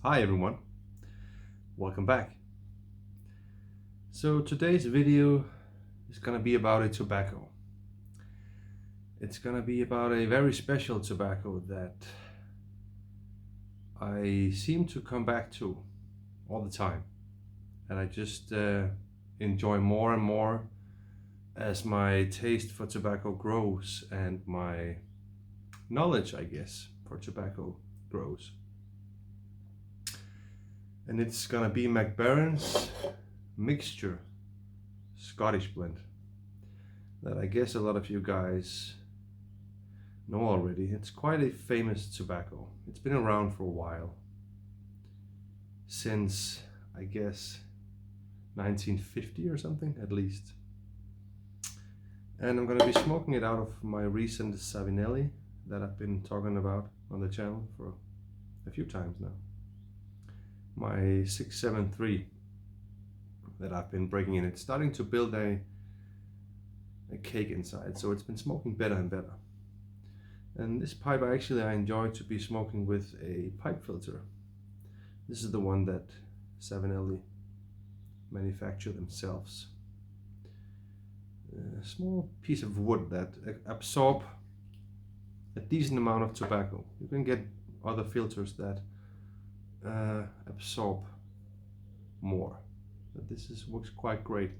Hi everyone, welcome back. So today's video is gonna be about a tobacco. It's gonna be about a very special tobacco that I seem to come back to all the time, and I just enjoy more and more as my taste for tobacco grows and my knowledge, I guess, for tobacco grows. And it's gonna be Baren's mixture Scottish blend that I guess a lot of you guys know already. It's quite a famous tobacco. It's been around for a while, since I guess 1950 or something at least. And I'm gonna be smoking it out of my recent Savinelli that I've been talking about on the channel for a few times now. My 673 that I've been breaking in. It's starting to build a cake inside, so it's been smoking better and better. And this pipe I enjoy to be smoking with a pipe filter. This is the one that Savinelli manufacture themselves. A small piece of wood that absorb a decent amount of tobacco. You can get other filters that absorb more, but this works quite great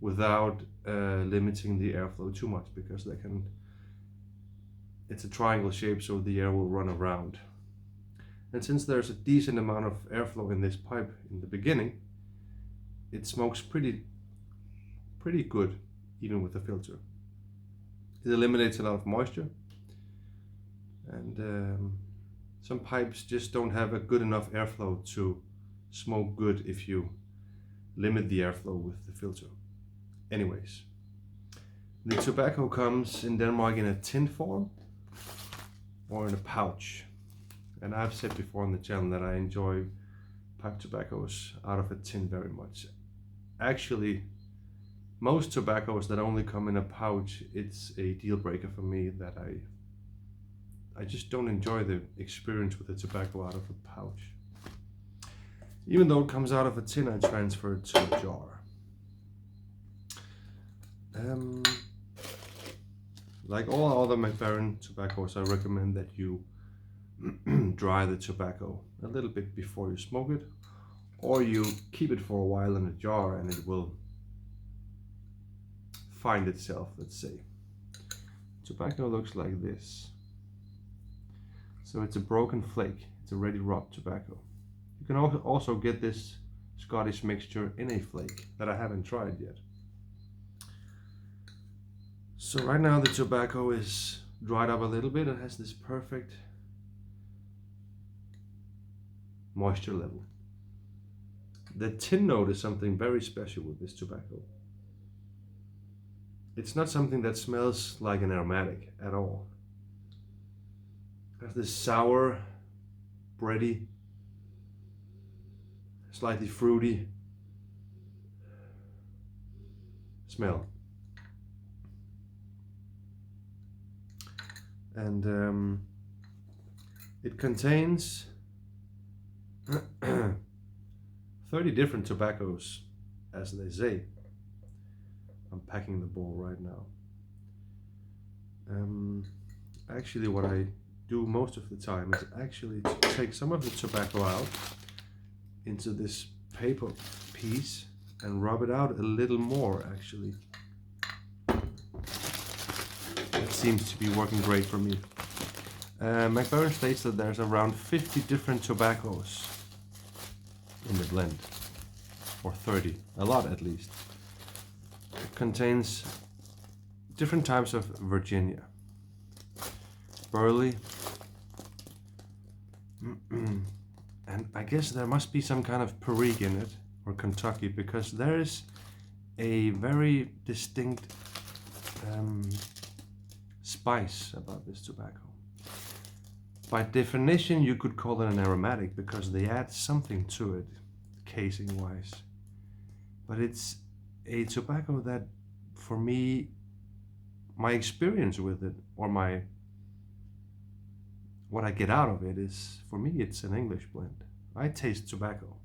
without limiting the airflow too much, because it's a triangle shape, so the air will run around. And since there's a decent amount of airflow in this pipe in the beginning, it smokes pretty good even with the filter. It eliminates a lot of moisture, and some pipes just don't have a good enough airflow to smoke good if you limit the airflow with the filter. Anyways, the tobacco comes in Denmark in a tin form or in a pouch. And I've said before on the channel that I enjoy pipe tobaccos out of a tin very much. Actually, most tobaccos that only come in a pouch, it's a deal breaker for me, that I just don't enjoy the experience with the tobacco out of a pouch. Even though it comes out of a tin, I transfer it to a jar. Like all other Baren tobaccos, I recommend that you dry the tobacco a little bit before you smoke it, or you keep it for a while in a jar and it will find itself, let's say. Tobacco looks like this. So it's a broken flake, it's a ready rubbed tobacco. You can also get this Scottish mixture in a flake that I haven't tried yet. So right now the tobacco is dried up a little bit and has this perfect moisture level. The tin note is something very special with this tobacco. It's not something that smells like an aromatic at all. It has this sour, bready, slightly fruity smell. And it contains 30 different tobaccos, as they say. I'm packing the bowl right now. Actually, what I do most of the time is actually to take some of the tobacco out into this paper piece and rub it out a little more, actually. That seems to be working great for me. Baren states that there's around 50 different tobaccos in the blend, or 30, a lot at least. It contains different types of Virginia, burley, and I guess there must be some kind of Perique in it, or Kentucky, because there is a very distinct spice about this tobacco. By definition, you could call it an aromatic because they add something to it, casing wise. But it's a tobacco that, for me, my experience with it, or what I get out of it is, for me, it's an English blend. I taste tobacco.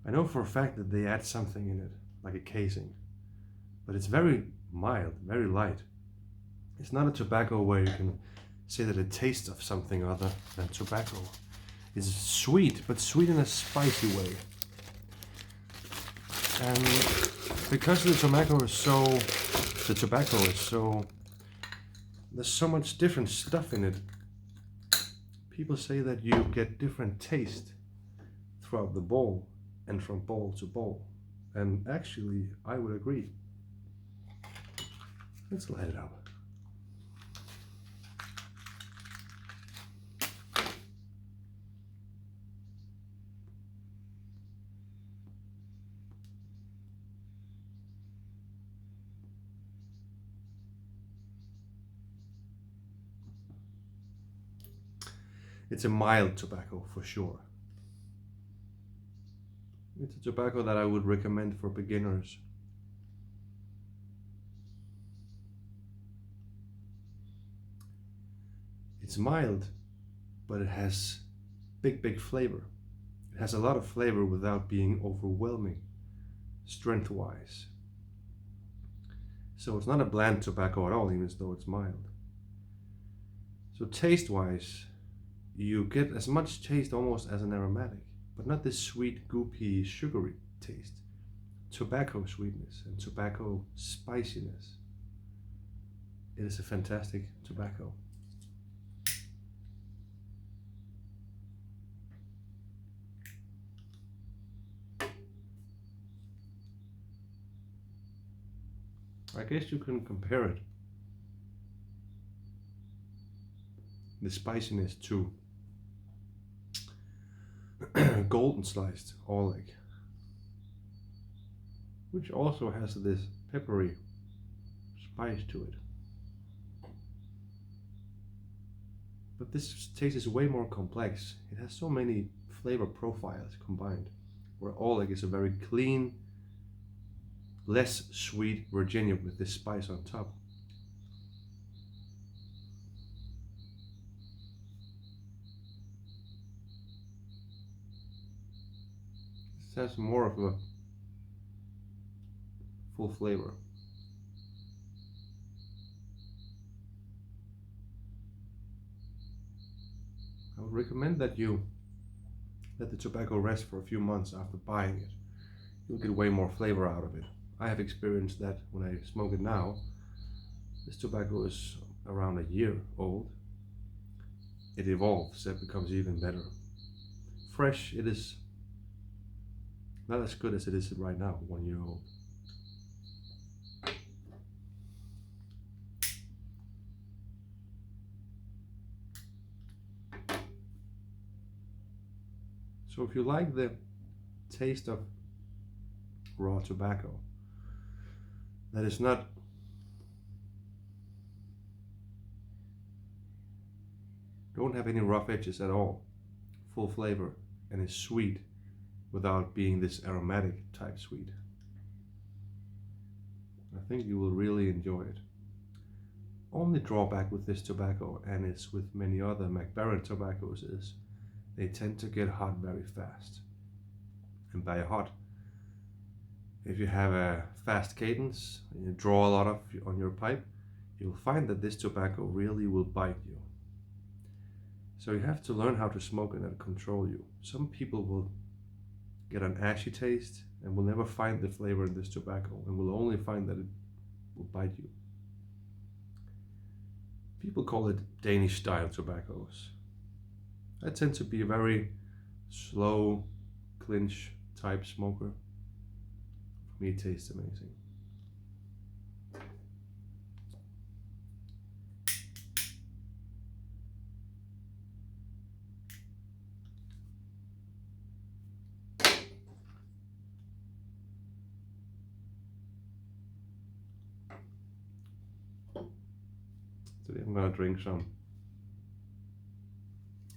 I know for a fact that they add something in it, like a casing, but it's very mild, very light. It's not a tobacco where you can say that it tastes of something other than tobacco. It's sweet, but sweet in a spicy way. And because the tobacco is so, there's so much different stuff in it. People say that you get different taste throughout the bowl and from bowl to bowl. And actually, I would agree. Let's light it up. It's a mild tobacco for sure. It's a tobacco that I would recommend for beginners. It's mild, but it has big flavor. It has a lot of flavor without being overwhelming, strength-wise. So it's not a bland tobacco at all, even though it's mild. So taste-wise, you get as much taste almost as an aromatic, but not this sweet, goopy, sugary taste. Tobacco sweetness and tobacco spiciness. It is a fantastic tobacco. I guess you can compare it, the spiciness, to golden sliced Oleg, which also has this peppery spice to it. But this taste is way more complex. It has so many flavor profiles combined, where Oleg is a very clean, less sweet Virginia with this spice on top. This has more of a full flavor. I would recommend that you let the tobacco rest for a few months after buying it. You'll get way more flavor out of it. I have experienced that when I smoke it now. This tobacco is around a year old. It evolves, it becomes even better. Fresh, it is not as good as it is right now, 1 year old. So if you like the taste of raw tobacco, that is not don't have any rough edges at all, full flavor, and is sweet without being this aromatic type sweet, I think you will really enjoy it. Only drawback with this tobacco, and it's with many other Baren tobaccos, is they tend to get hot very fast. And by hot, if you have a fast cadence and you draw a lot of on your pipe, you'll find that this tobacco really will bite you. So you have to learn how to smoke and control you. Some people will get an ashy taste and will never find the flavor in this tobacco and will only find that it will bite you. People call it Danish style tobaccos. I tend to be a very slow clinch type smoker. For me, it tastes amazing. Today I'm gonna drink some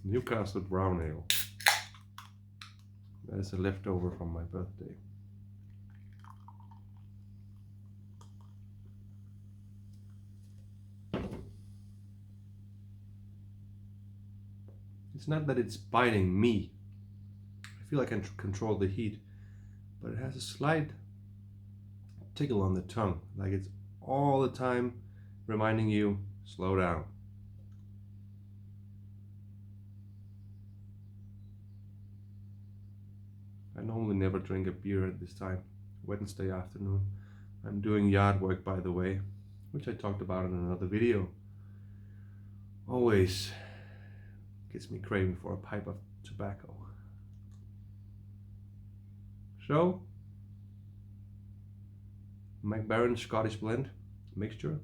Newcastle brown ale. That is a leftover from my birthday. It's not that it's biting me, feel I can control the heat, but it has a slight tickle on the tongue, like it's all the time reminding you, slow down. I normally never drink a beer at this time, Wednesday afternoon. I'm doing yard work, by the way, which I talked about in another video. Always gets me craving for a pipe of tobacco. So, Baren Scottish blend mixture.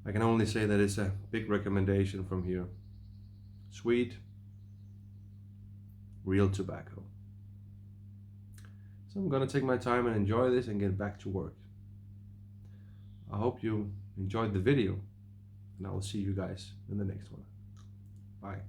I can only say that it's a big recommendation from here. Sweet, real tobacco. So I'm gonna take my time and enjoy this and get back to work. I hope you enjoyed the video, and I will see you guys in the next one. Bye.